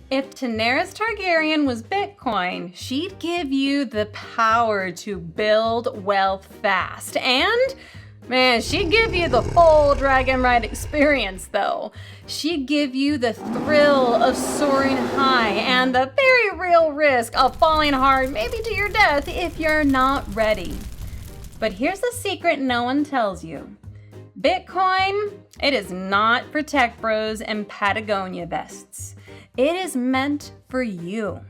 If Daenerys Targaryen was Bitcoin, she'd give you the power to build wealth fast. And, man, she'd give you the full dragon ride experience, though. She'd give you the thrill of soaring high and the very real risk of falling hard, maybe to your death, if you're not ready. But here's the secret no one tells you. Bitcoin, it is not for tech bros and Patagonia vests. It is meant for you.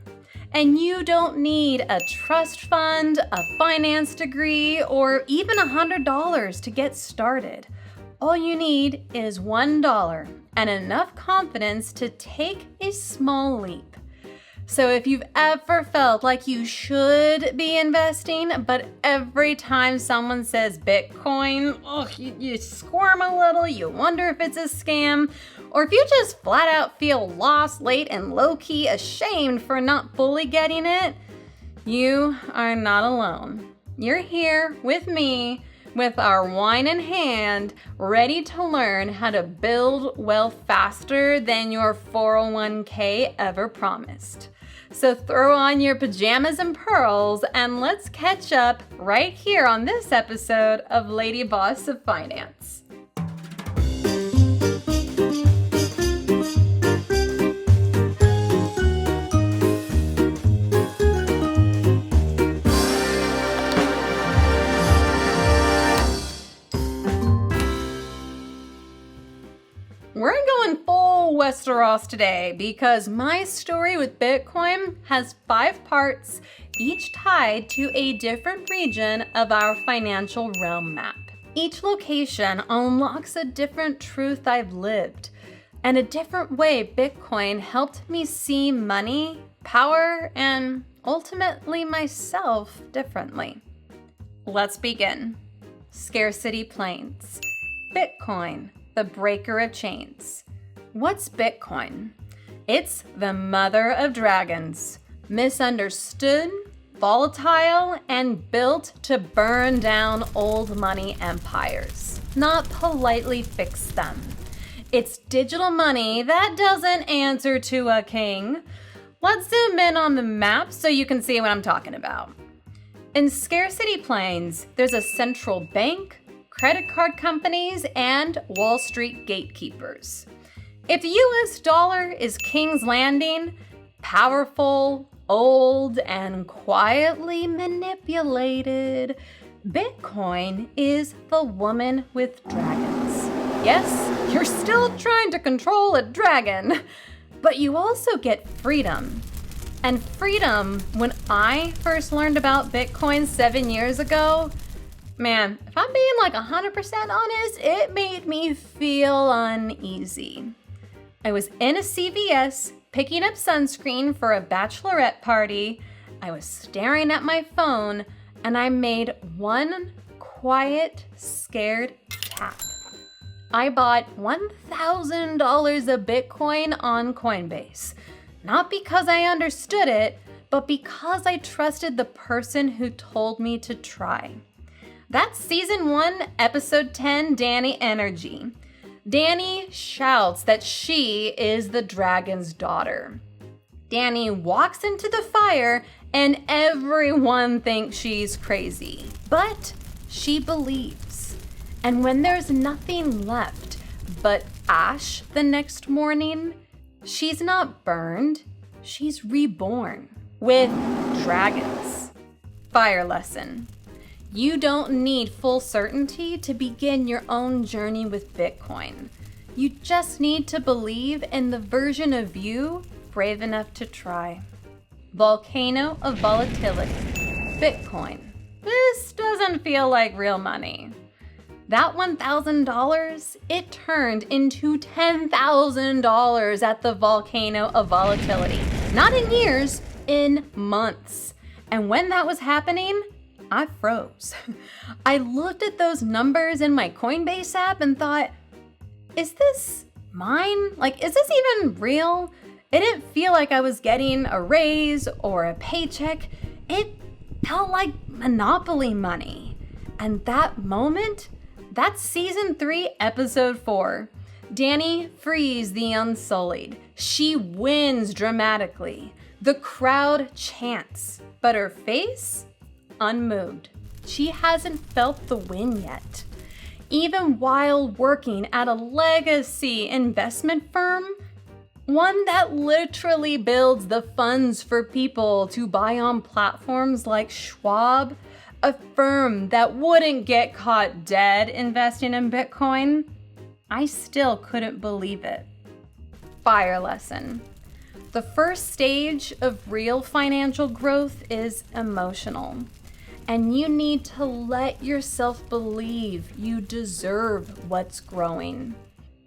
And you don't need a trust fund, a finance degree, or even $100 to get started. All you need is $1 and enough confidence to take a small leap. So if you've ever felt like you should be investing, but every time someone says Bitcoin, you squirm a little, you wonder if it's a scam, or if you just flat out feel lost, late, and low-key ashamed for not fully getting it, you are not alone. You're here with me, with our wine in hand, ready to learn how to build wealth faster than your 401k ever promised. So throw on your pajamas and pearls and let's catch up right here on this episode of Lady Boss of Finance. We're going full Westeros today because my story with Bitcoin has 5 parts, each tied to a different region of our financial realm map. Each location unlocks a different truth I've lived and a different way Bitcoin helped me see money, power, and ultimately myself differently. Let's begin. Scarcity Plains. Bitcoin. The breaker of chains. What's Bitcoin? It's the mother of dragons, misunderstood, volatile, and built to burn down old money empires, not politely fix them. It's digital money that doesn't answer to a king. Let's zoom in on the map so you can see what I'm talking about. In Scarcity Plains, there's a central bank, credit card companies, and Wall Street gatekeepers. If the US dollar is King's Landing, powerful, old, and quietly manipulated, Bitcoin is the woman with dragons. Yes, you're still trying to control a dragon, but you also get freedom. And freedom, when I first learned about Bitcoin 7 years ago, man, if I'm being like 100% honest, it made me feel uneasy. I was in a CVS picking up sunscreen for a bachelorette party. I was staring at my phone and I made one quiet, scared tap. I bought $1,000 of Bitcoin on Coinbase. Not because I understood it, but because I trusted the person who told me to try. That's season 1, episode 10, Dany Energy. Dany shouts that she is the dragon's daughter. Dany walks into the fire and everyone thinks she's crazy. But she believes. And when there's nothing left but ash the next morning, she's not burned, she's reborn with dragons. Fire lesson. You don't need full certainty to begin your own journey with Bitcoin. You just need to believe in the version of you brave enough to try. Volcano of volatility. Bitcoin. This doesn't feel like real money. That $1,000, it turned into $10,000 at the volcano of volatility. Not in years, in months. And when that was happening, I froze. I looked at those numbers in my Coinbase app and thought, is this mine? Like, is this even real? It didn't feel like I was getting a raise or a paycheck. It felt like Monopoly money. And that moment, that's season 3, episode 4. Dany frees the Unsullied. She wins dramatically. The crowd chants, but her face? Unmoved. She hasn't felt the win yet. Even while working at a legacy investment firm, one that literally builds the funds for people to buy on platforms like Schwab, a firm that wouldn't get caught dead investing in Bitcoin, I still couldn't believe it. Fire lesson. The first stage of real financial growth is emotional. And you need to let yourself believe you deserve what's growing.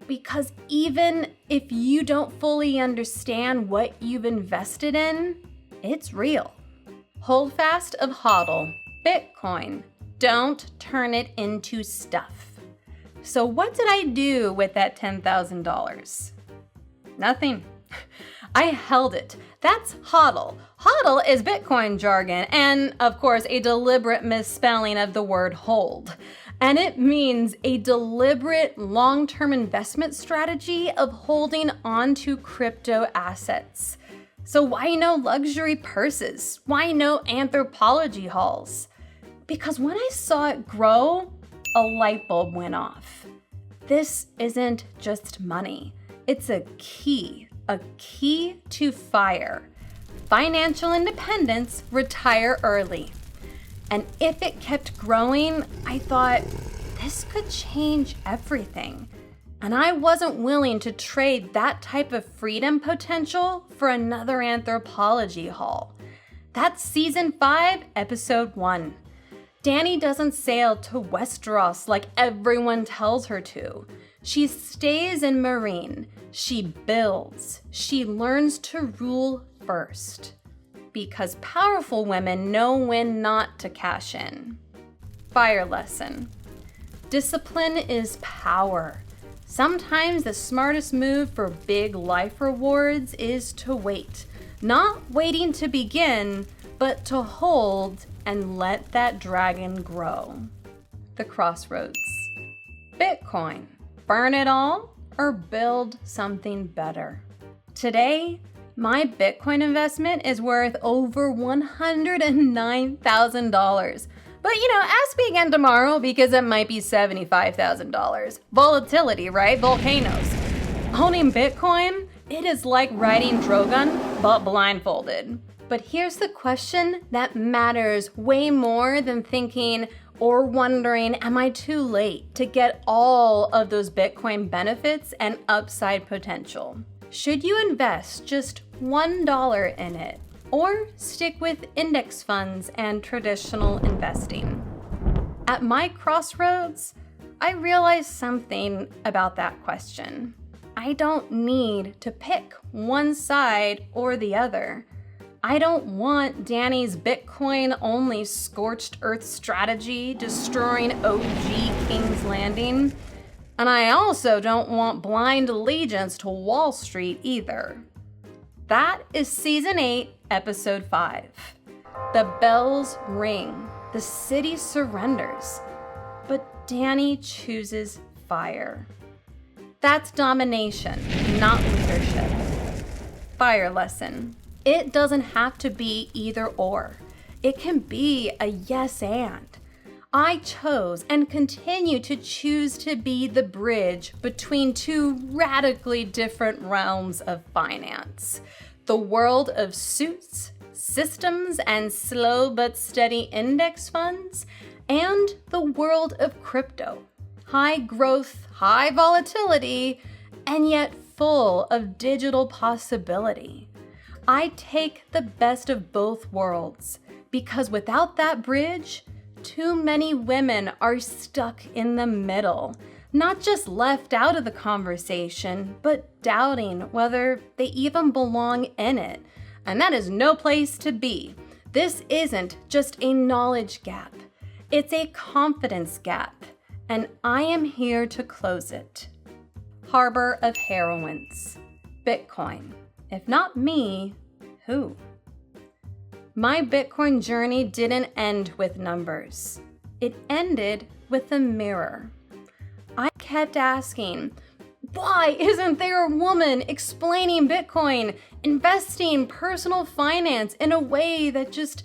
Because even if you don't fully understand what you've invested in, it's real. Hold fast of HODL, Bitcoin. Don't turn it into stuff. So what did I do with that $10,000? Nothing. I held it. That's HODL. HODL is Bitcoin jargon and, of course, a deliberate misspelling of the word hold. And it means a deliberate long-term investment strategy of holding onto crypto assets. So why no luxury purses? Why no Anthropologie hauls? Because when I saw it grow, a light bulb went off. This isn't just money. It's a key to FIRE. Financial independence, retire early. And if it kept growing, I thought, this could change everything. And I wasn't willing to trade that type of freedom potential for another Anthropologie haul. That's season 5, episode 1. Dany doesn't sail to Westeros like everyone tells her to. She stays in Marine. She builds. She learns to rule first. Because powerful women know when not to cash in. Fire lesson. Discipline is power. Sometimes the smartest move for big life rewards is to wait. Not waiting to begin, but to hold and let that dragon grow. The Crossroads. Bitcoin. Burn it all or build something better. Today, my Bitcoin investment is worth over $109,000. But ask me again tomorrow because it might be $75,000. Volatility, right? Volcanoes. Owning Bitcoin, it is like riding Drogon, but blindfolded. But here's the question that matters way more than thinking or wondering, am I too late to get all of those Bitcoin benefits and upside potential? Should you invest just $1 in it or stick with index funds and traditional investing? At my crossroads, I realized something about that question. I don't need to pick one side or the other. I don't want Dany's Bitcoin-only scorched earth strategy destroying OG King's Landing. And I also don't want blind allegiance to Wall Street either. That is Season 8, Episode 5. The bells ring. The city surrenders. But Dany chooses fire. That's domination, not leadership. Fire lesson. It doesn't have to be either or. It can be a yes and. I chose and continue to choose to be the bridge between two radically different realms of finance. The world of suits, systems, and slow but steady index funds, and the world of crypto. High growth, high volatility, and yet full of digital possibility. I take the best of both worlds because without that bridge, too many women are stuck in the middle, not just left out of the conversation, but doubting whether they even belong in it. And that is no place to be. This isn't just a knowledge gap. It's a confidence gap, and I am here to close it. Harbor of Heroines. Bitcoin. If not me, who? My Bitcoin journey didn't end with numbers. It ended with a mirror. I kept asking, Why isn't there a woman explaining Bitcoin, investing, personal finance in a way that just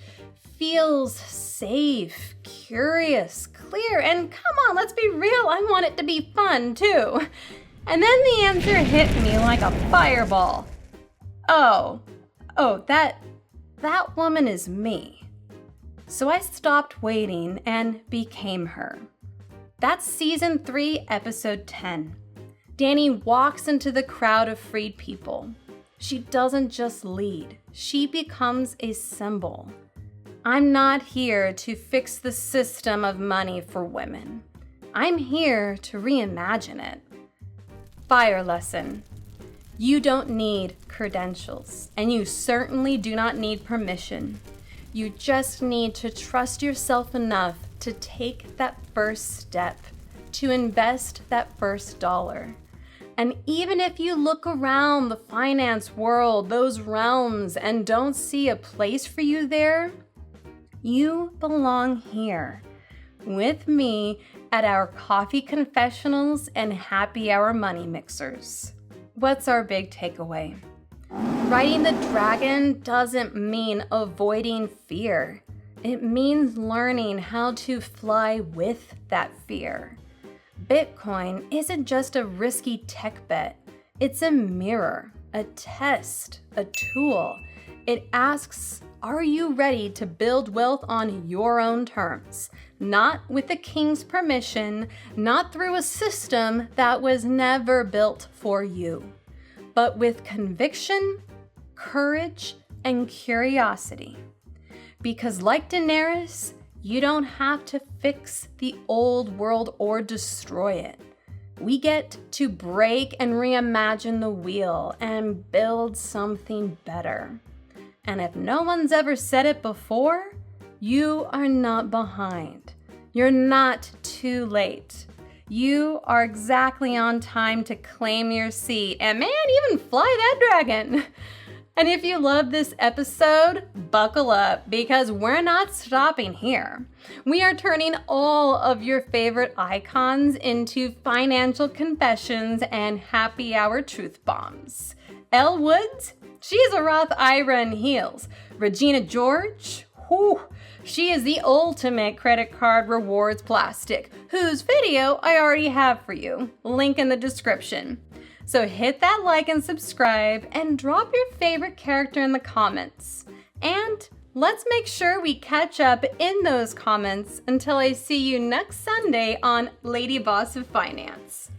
feels safe, curious, clear, and come on, let's be real, I want it to be fun too. And then the answer hit me like a fireball. Oh, that woman is me. So I stopped waiting and became her. That's season 3, episode 10. Dani walks into the crowd of freed people. She doesn't just lead, she becomes a symbol. I'm not here to fix the system of money for women. I'm here to reimagine it. Fire lesson. You don't need credentials, and you certainly do not need permission. You just need to trust yourself enough to take that first step, to invest that first dollar. And even if you look around the finance world, those realms, and don't see a place for you there, you belong here with me at our coffee confessionals and happy hour money mixers. What's our big takeaway? Riding the dragon doesn't mean avoiding fear. It means learning how to fly with that fear. Bitcoin isn't just a risky tech bet. It's a mirror, a test, a tool. It asks, are you ready to build wealth on your own terms? Not with the king's permission, not through a system that was never built for you, but with conviction, courage, and curiosity. Because like Daenerys, you don't have to fix the old world or destroy it. We get to break and reimagine the wheel and build something better. And if no one's ever said it before, you are not behind. You're not too late. You are exactly on time to claim your seat and man, even fly that dragon. And if you love this episode, buckle up because we're not stopping here. We are turning all of your favorite icons into financial confessions and happy hour truth bombs. Elle Woods, she's a Roth IRA in heels. Regina George, she is the ultimate credit card rewards plastic, whose video I already have for you. Link in the description. So hit that like and subscribe and drop your favorite character in the comments. And let's make sure we catch up in those comments until I see you next Sunday on Lady Boss of Finance.